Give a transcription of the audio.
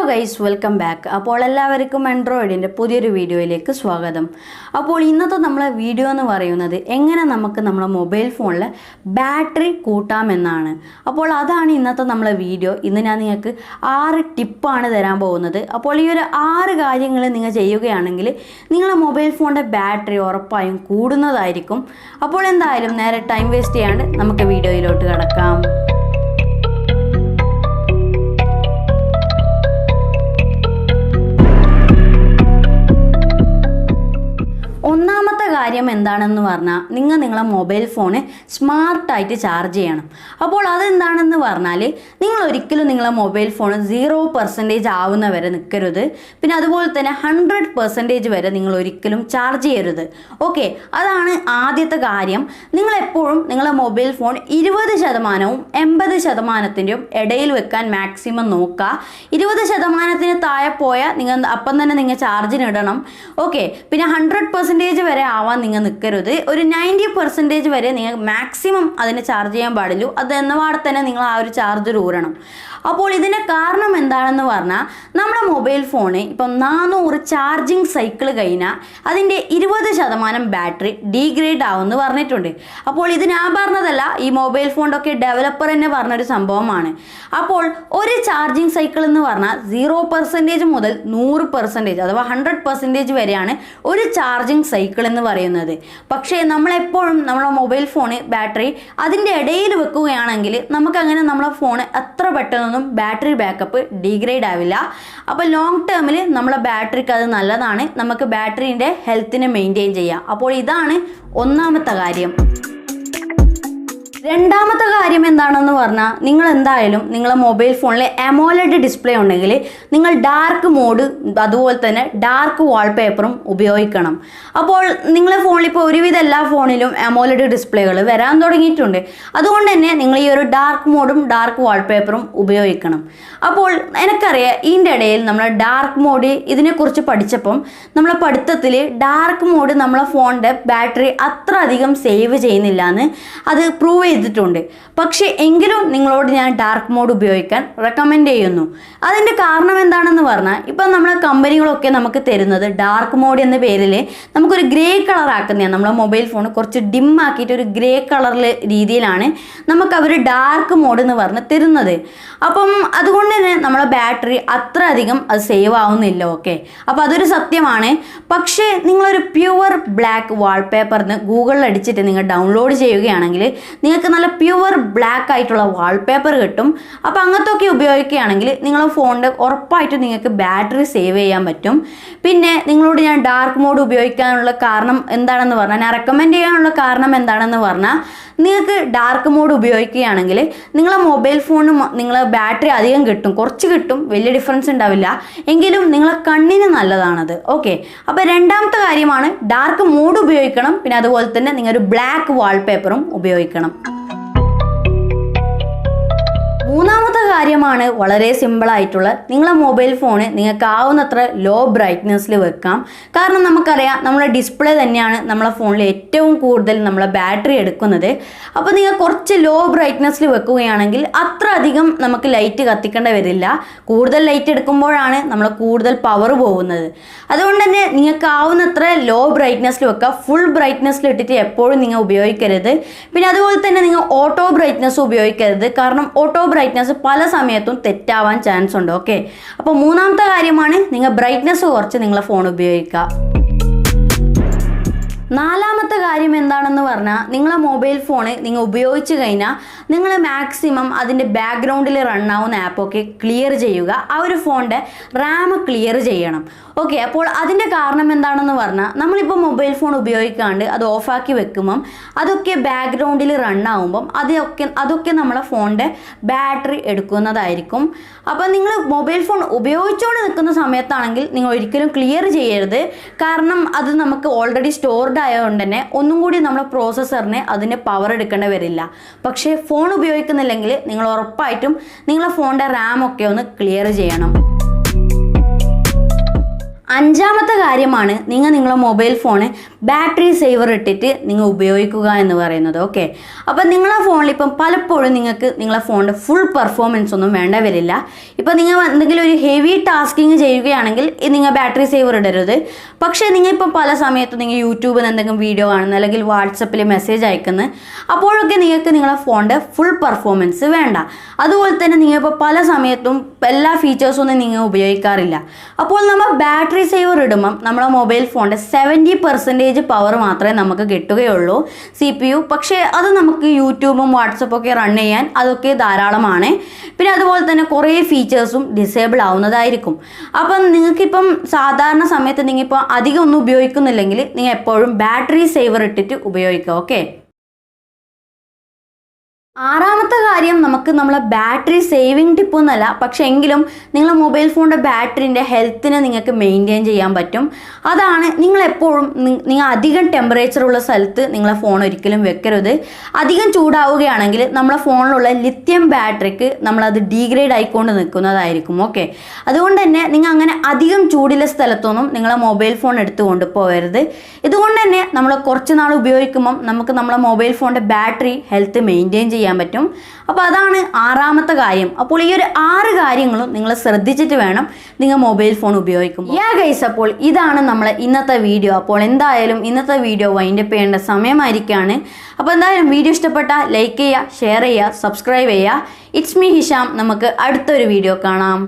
Guys, welcome back. അപ്പോൾ എല്ലാവർക്കും ആൻഡ്രോയിഡിൻ്റെ പുതിയൊരു വീഡിയോയിലേക്ക് സ്വാഗതം. അപ്പോൾ ഇന്നത്തെ നമ്മളെ വീഡിയോ എന്ന് പറയുന്നത് എങ്ങനെ നമുക്ക് നമ്മളെ മൊബൈൽ ഫോണിൽ ബാറ്ററി കൂട്ടാമെന്നാണ്. അപ്പോൾ അതാണ് ഇന്നത്തെ നമ്മളെ വീഡിയോ. ഇന്ന് ഞാൻ നിങ്ങൾക്ക് 6 ടിപ്പാണ് തരാൻ പോകുന്നത്. അപ്പോൾ ഈ ഒരു 6 കാര്യങ്ങൾ നിങ്ങൾ ചെയ്യുകയാണെങ്കിൽ നിങ്ങളുടെ മൊബൈൽ ഫോണിൻ്റെ ബാറ്ററി ഉറപ്പായും കൂടുന്നതായിരിക്കും. അപ്പോൾ എന്തായാലും നേരെ ടൈം വേസ്റ്റ് ചെയ്യാണ്ട് നമുക്ക് വീഡിയോയിലോട്ട് കിടക്കാം. ഒന്നാമത്തെ കാര്യം എന്താണെന്ന് പറഞ്ഞാൽ നിങ്ങളെ മൊബൈൽ ഫോണ് സ്മാർട്ടായിട്ട് ചാർജ് ചെയ്യണം. അപ്പോൾ അതെന്താണെന്ന് പറഞ്ഞാൽ നിങ്ങൾ ഒരിക്കലും നിങ്ങളെ മൊബൈൽ ഫോൺ 0% ആവുന്നവരെ നിൽക്കരുത്. പിന്നെ അതുപോലെ തന്നെ 100% വരെ നിങ്ങൾ ഒരിക്കലും ചാർജ് ചെയ്യരുത്. ഓക്കെ, അതാണ് ആദ്യത്തെ കാര്യം. നിങ്ങളെപ്പോഴും നിങ്ങളെ മൊബൈൽ ഫോൺ 20%വും 80%ൻ്റെയും ഇടയിൽ വെക്കാൻ മാക്സിമം നോക്കുക. 20%-ന് താഴെ പോയാൽ നിങ്ങൾ അപ്പം തന്നെ നിങ്ങൾ ചാർജിനിടണം. ഓക്കെ, പിന്നെ 100% വരെ ആവാൻ നിങ്ങൾ നിൽക്കരുത്. ഒരു 90% വരെ നിങ്ങൾ മാക്സിമം അതിനെ ചാർജ് ചെയ്യാൻ പാടുള്ളൂ. അത് എന്നപാടെ തന്നെ നിങ്ങൾ ആ ഒരു ചാർജർ ഊരണം. അപ്പോൾ ഇതിൻ്റെ കാരണം എന്താണെന്ന് പറഞ്ഞാൽ നമ്മുടെ മൊബൈൽ ഫോണ് ഇപ്പം 400 ചാർജിങ് സൈക്കിൾ കഴിഞ്ഞാൽ അതിൻ്റെ 20% ബാറ്ററി ഡീഗ്രേഡ് ആവുമെന്ന് പറഞ്ഞിട്ടുണ്ട്. അപ്പോൾ ഇത് ഞാൻ പറഞ്ഞതല്ല, ഈ മൊബൈൽ ഫോണിൻ്റെ ഒക്കെ ഡെവലപ്പർ തന്നെ പറഞ്ഞൊരു സംഭവമാണ്. അപ്പോൾ ഒരു ചാർജിങ് സൈക്കിൾ എന്ന് പറഞ്ഞാൽ 0% മുതൽ 100% അഥവാ 100% വരെയാണ് ഒരു ചാർജിങ് സൈക്കിൾ എന്ന് പറയുന്നത്. പക്ഷേ നമ്മളെപ്പോഴും നമ്മുടെ മൊബൈൽ ഫോണ് ബാറ്ററി അതിൻ്റെ ഇടയിൽ വെക്കുകയാണെങ്കിൽ നമുക്കങ്ങനെ നമ്മളെ ഫോൺ അത്ര പെട്ടെന്നൊന്നും ബാറ്ററി ബാക്കപ്പ് ഡീഗ്രേഡ് ആവില്ല. അപ്പോൾ ലോങ് ടേമിൽ നമ്മളെ ബാറ്ററിക്ക് അത് നല്ലതാണ്. നമുക്ക് ബാറ്ററീൻ്റെ ഹെൽത്തിനെ മെയിൻറ്റെയിൻ ചെയ്യാം. അപ്പോൾ ഇതാണ് ഒന്നാമത്തെ കാര്യം. രണ്ടാമത്തെ കാര്യം എന്താണെന്ന് പറഞ്ഞാൽ നിങ്ങൾ എന്തായാലും നിങ്ങളെ മൊബൈൽ ഫോണിൽ അമോലെഡ് ഡിസ്പ്ലേ ഉണ്ടെങ്കിൽ നിങ്ങൾ ഡാർക്ക് മോഡ് അതുപോലെ തന്നെ ഡാർക്ക് വാൾപേപ്പറും ഉപയോഗിക്കണം. അപ്പോൾ നിങ്ങളെ ഫോണിൽ ഇപ്പോൾ ഒരുവിധ എല്ലാ ഫോണിലും അമോലെഡ് ഡിസ്പ്ലേകൾ വരാൻ തുടങ്ങിയിട്ടുണ്ട്. അതുകൊണ്ട് തന്നെ നിങ്ങൾ ഈ ഒരു ഡാർക്ക് മോഡും ഡാർക്ക് വാൾപേപ്പറും ഉപയോഗിക്കണം. അപ്പോൾ എനിക്കറിയാം ഇതിൻ്റെ ഇടയിൽ നമ്മൾ ഡാർക്ക് മോഡ് ഇതിനെക്കുറിച്ച് പഠിച്ചപ്പം നമ്മളെ പഠിത്തത്തിൽ ഡാർക്ക് മോഡ് നമ്മളെ ഫോണിൻ്റെ ബാറ്ററി അത്ര അധികം സേവ് ചെയ്യുന്നില്ല എന്ന് അത് പ്രൂവ് ചെയ്തിട്ടുണ്ട്. പക്ഷേ എങ്കിലും നിങ്ങളോട് ഞാൻ ഡാർക്ക് മോഡ് ഉപയോഗിക്കാൻ റെക്കമെൻഡ് ചെയ്യുന്നു. അതിൻ്റെ കാരണം എന്താണെന്ന് പറഞ്ഞാൽ ഇപ്പം നമ്മളെ കമ്പനികളൊക്കെ നമുക്ക് തരുന്നത് ഡാർക്ക് മോഡ് എന്ന പേരിൽ നമുക്കൊരു ഗ്രേ കളർ ആക്കുന്നതാണ്. നമ്മളെ മൊബൈൽ ഫോൺ കുറച്ച് ഡിം ആക്കിയിട്ട് ഒരു ഗ്രേ കളറിൽ രീതിയിലാണ് നമുക്ക് അവർ ഡാർക്ക് മോഡ് എന്ന് പറഞ്ഞ് തരുന്നത്. അപ്പം അതുകൊണ്ട് തന്നെ നമ്മളെ ബാറ്ററി അത്ര അധികം അത് സേവ് ആവുന്നില്ല. ഓക്കെ, അപ്പോൾ അതൊരു സത്യമാണ്. പക്ഷേ നിങ്ങളൊരു പ്യുവർ ബ്ലാക്ക് വാൾപേപ്പറിന് ഗൂഗിളിൽ അടിച്ചിട്ട് നിങ്ങൾ ഡൗൺലോഡ് ചെയ്യുകയാണെങ്കിൽ നിങ്ങൾക്ക് നല്ല പ്യുവർ ബ്ലാക്ക് ആയിട്ടുള്ള വാൾപേപ്പർ കിട്ടും. അപ്പോൾ അങ്ങനത്തെ ഒക്കെ ഉപയോഗിക്കുകയാണെങ്കിൽ നിങ്ങളുടെ ഫോണിൻ്റെ ഉറപ്പായിട്ടും നിങ്ങൾക്ക് ബാറ്ററി സേവ് ചെയ്യാൻ പറ്റും. പിന്നെ നിങ്ങളോട് ഞാൻ ഡാർക്ക് മോഡ് ഉപയോഗിക്കാനുള്ള കാരണം എന്താണെന്ന് പറഞ്ഞാൽ, ഞാൻ റെക്കമെൻഡ് ചെയ്യാനുള്ള കാരണം എന്താണെന്ന് പറഞ്ഞാൽ, നിങ്ങൾക്ക് ഡാർക്ക് മോഡ് ഉപയോഗിക്കുകയാണെങ്കിൽ നിങ്ങളെ മൊബൈൽ ഫോണിന് നിങ്ങളെ ബാറ്ററി അധികം കിട്ടും, കുറച്ച് കിട്ടും, വലിയ ഡിഫറൻസ് ഉണ്ടാവില്ല. എങ്കിലും നിങ്ങളെ കണ്ണിന് നല്ലതാണത്. ഓക്കെ, അപ്പോൾ രണ്ടാമത്തെ കാര്യമാണ് ഡാർക്ക് മോഡ് ഉപയോഗിക്കണം. പിന്നെ അതുപോലെ തന്നെ നിങ്ങൾ ഒരു ബ്ലാക്ക് വാൾപേപ്പറും ഉപയോഗിക്കണം. മൂന്നാമത്തെ കാര്യമാണ് വളരെ സിമ്പിളായിട്ടുള്ള നിങ്ങളെ മൊബൈൽ ഫോണ് നിങ്ങൾക്ക് ആവുന്നത്ര ലോ ബ്രൈറ്റ്നെസ്സിൽ വെക്കാം. കാരണം നമുക്കറിയാം നമ്മളെ ഡിസ്പ്ലേ തന്നെയാണ് നമ്മളെ ഫോണിൽ ഏറ്റവും കൂടുതൽ നമ്മളെ ബാറ്ററി എടുക്കുന്നത്. അപ്പോൾ നിങ്ങൾ കുറച്ച് ലോ ബ്രൈറ്റ്നെസ്സിൽ വെക്കുകയാണെങ്കിൽ അത്ര അധികം നമുക്ക് ലൈറ്റ് കത്തിക്കേണ്ടി വരില്ല. കൂടുതൽ ലൈറ്റ് എടുക്കുമ്പോഴാണ് നമ്മൾ കൂടുതൽ പവർ പോകുന്നത്. അതുകൊണ്ട് തന്നെ നിങ്ങൾക്ക് ആവുന്നത്ര ലോ ബ്രൈറ്റ്നെസ്സിൽ വെക്കുക. ഫുൾ ബ്രൈറ്റ്നെസ്സിൽ ഇട്ടിട്ട് എപ്പോഴും നിങ്ങൾ ഉപയോഗിക്കരുത്. പിന്നെ അതുപോലെ തന്നെ നിങ്ങൾ ഓട്ടോ ബ്രൈറ്റ്നെസ് ഉപയോഗിക്കരുത്. കാരണം ഓട്ടോ ബ്രൈറ്റ്നെസ് പല സമയത്തും തെറ്റാവാൻ ചാൻസ് ഉണ്ട്. ഓക്കെ, അപ്പോൾ മൂന്നാമത്തെ കാര്യമാണ് നിങ്ങൾ ബ്രൈറ്റ്നെസ് കുറച്ച് നിങ്ങളെ ഫോൺ ഉപയോഗിക്കുക. നാലാമത്തെ കാര്യം എന്താണെന്ന് പറഞ്ഞാൽ നിങ്ങളെ മൊബൈൽ ഫോണ് നിങ്ങൾ ഉപയോഗിച്ച് കഴിഞ്ഞാൽ നിങ്ങൾ മാക്സിമം അതിൻ്റെ ബാക്ക്ഗ്രൗണ്ടിൽ റൺ ആവുന്ന ആപ്പൊക്കെ ക്ലിയർ ചെയ്യുക. ആ ഒരു ഫോണിൻ്റെ റാം ക്ലിയർ ചെയ്യണം. ഓക്കെ, അപ്പോൾ അതിൻ്റെ കാരണം എന്താണെന്ന് പറഞ്ഞാൽ നമ്മളിപ്പോൾ മൊബൈൽ ഫോൺ ഉപയോഗിക്കാണ്ട് അത് ഓഫാക്കി വെക്കുമ്പം അതൊക്കെ ബാക്ക്ഗ്രൗണ്ടിൽ റൺ ആവുമ്പം അതൊക്കെ നമ്മളെ ഫോണിൻ്റെ ബാറ്ററി എടുക്കുന്നതായിരിക്കും. അപ്പോൾ നിങ്ങൾ മൊബൈൽ ഫോൺ ഉപയോഗിച്ചുകൊണ്ട് നിൽക്കുന്ന സമയത്താണെങ്കിൽ നിങ്ങൾ ഒരിക്കലും ക്ലിയർ ചെയ്യരുത്. കാരണം അത് നമുക്ക് ഓൾറെഡി സ്റ്റോർഡ് ആയതുകൊണ്ട് തന്നെ ഒന്നും കൂടി നമ്മളെ പ്രോസസ്സറിന് അതിന് പവർ എടുക്കേണ്ടി വരില്ല. പക്ഷേ ഫോൺ ഉപയോഗിക്കുന്നില്ലെങ്കിൽ നിങ്ങൾ ഉറപ്പായിട്ടും നിങ്ങളെ ഫോണിൻ്റെ റാം ഒക്കെ ഒന്ന് ക്ലിയർ ചെയ്യണം. അഞ്ചാമത്തെ കാര്യമാണ് നിങ്ങളെ മൊബൈൽ ഫോണ് ബാറ്ററി സേവർ ഇട്ടിട്ട് നിങ്ങൾ ഉപയോഗിക്കുക എന്ന് പറയുന്നത്. ഓക്കെ, അപ്പം നിങ്ങളെ ഫോണിൽ ഇപ്പം പലപ്പോഴും നിങ്ങൾക്ക് നിങ്ങളെ ഫോണിൻ്റെ ഫുൾ പെർഫോമൻസ് ഒന്നും വേണ്ട വരില്ല. ഇപ്പം നിങ്ങൾ എന്തെങ്കിലും ഒരു ഹെവി ടാസ്കിങ് ചെയ്യുകയാണെങ്കിൽ നിങ്ങൾ ബാറ്ററി സേവർ ഇടരുത്. പക്ഷേ നിങ്ങൾ ഇപ്പം പല സമയത്തും നിങ്ങൾ യൂട്യൂബിൽ നിന്ന് എന്തെങ്കിലും വീഡിയോ കാണുന്നത് അല്ലെങ്കിൽ വാട്സപ്പിൽ മെസ്സേജ് അയക്കുന്നത്, അപ്പോഴൊക്കെ നിങ്ങൾക്ക് നിങ്ങളെ ഫോണിൻ്റെ ഫുൾ പെർഫോമൻസ് വേണ്ട. അതുപോലെ തന്നെ നിങ്ങൾ ഇപ്പോൾ പല സമയത്തും എല്ലാ ഫീച്ചേഴ്സൊന്നും നിങ്ങൾ ഉപയോഗിക്കാറില്ല. അപ്പോൾ നമ്മൾ ബാറ്ററി സേവർ ഇടുമ്പം നമ്മുടെ മൊബൈൽ ഫോണിൻ്റെ 70% പവർ മാത്രമേ നമുക്ക് കിട്ടുകയുള്ളൂ CPU. പക്ഷേ അത് നമുക്ക് യൂട്യൂബും വാട്സപ്പൊക്കെ റൺ ചെയ്യാൻ അതൊക്കെ ധാരാളമാണ്. പിന്നെ അതുപോലെ തന്നെ കുറേ ഫീച്ചേഴ്സും ഡിസേബിൾ ആവുന്നതായിരിക്കും. അപ്പം നിങ്ങൾക്കിപ്പം സാധാരണ സമയത്ത് നിങ്ങളിപ്പോൾ അധികം ഒന്നും ഉപയോഗിക്കുന്നില്ലെങ്കിൽ നിങ്ങൾ എപ്പോഴും ബാറ്ററി സേവർ ഇട്ടിട്ട് ഉപയോഗിക്കുക. ഓക്കെ, ആറാമത്തെ കാര്യം നമുക്ക് നമ്മളെ ബാറ്ററി സേവിങ് ടിപ്പൊന്നല്ല, പക്ഷെ എങ്കിലും നിങ്ങളെ മൊബൈൽ ഫോണിൻ്റെ ബാറ്ററിൻ്റെ ഹെൽത്തിനെ നിങ്ങൾക്ക് മെയിൻറ്റെയിൻ ചെയ്യാൻ പറ്റും. അതാണ് നിങ്ങളെപ്പോഴും നിങ്ങൾ അധികം ടെമ്പറേച്ചറുള്ള സ്ഥലത്ത് നിങ്ങളെ ഫോൺ ഒരിക്കലും വെക്കരുത്. അധികം ചൂടാവുകയാണെങ്കിൽ നമ്മളെ ഫോണിലുള്ള ലിത്യം ബാറ്ററിക്ക് നമ്മളത് ഡീഗ്രേഡ് ആയിക്കൊണ്ട് നിൽക്കുന്നതായിരിക്കും. ഓക്കെ, അതുകൊണ്ട് തന്നെ നിങ്ങൾ അങ്ങനെ അധികം ചൂടുള്ള സ്ഥലത്തൊന്നും നിങ്ങളെ മൊബൈൽ ഫോൺ എടുത്തു കൊണ്ടുപോകരുത്. ഇതുകൊണ്ട് തന്നെ നമ്മൾ കുറച്ച് നാൾ ഉപയോഗിക്കുമ്പം നമുക്ക് നമ്മളെ മൊബൈൽ ഫോണിൻ്റെ ബാറ്ററി ഹെൽത്ത് മെയിൻറ്റെയിൻ ചെയ്യാൻ പറ്റും. അപ്പോൾ അതാണ് ആറാമത്തെ കാര്യം. അപ്പോൾ ഈ ഒരു 6 കാര്യങ്ങളും നിങ്ങൾ ശ്രദ്ധിച്ചിട്ട് വേണം നിങ്ങൾ മൊബൈൽ ഫോൺ ഉപയോഗിക്കുമ്പോൾ. ഗൈസ്, അപ്പോൾ ഇതാണ് നമ്മളെ ഇന്നത്തെ വീഡിയോ. അപ്പോൾ എന്തായാലും ഇന്നത്തെ വീഡിയോ വൈൻഡപ്പ് ചെയ്യേണ്ട സമയമായിരിക്കുകയാണ്. അപ്പോൾ എന്തായാലും വീഡിയോ ഇഷ്ടപ്പെട്ടാൽ ലൈക്ക് ചെയ്യുക, ഷെയർ ചെയ്യുക, സബ്സ്ക്രൈബ് ചെയ്യുക. It's me Hisham. നമുക്ക് അടുത്തൊരു വീഡിയോ കാണാം.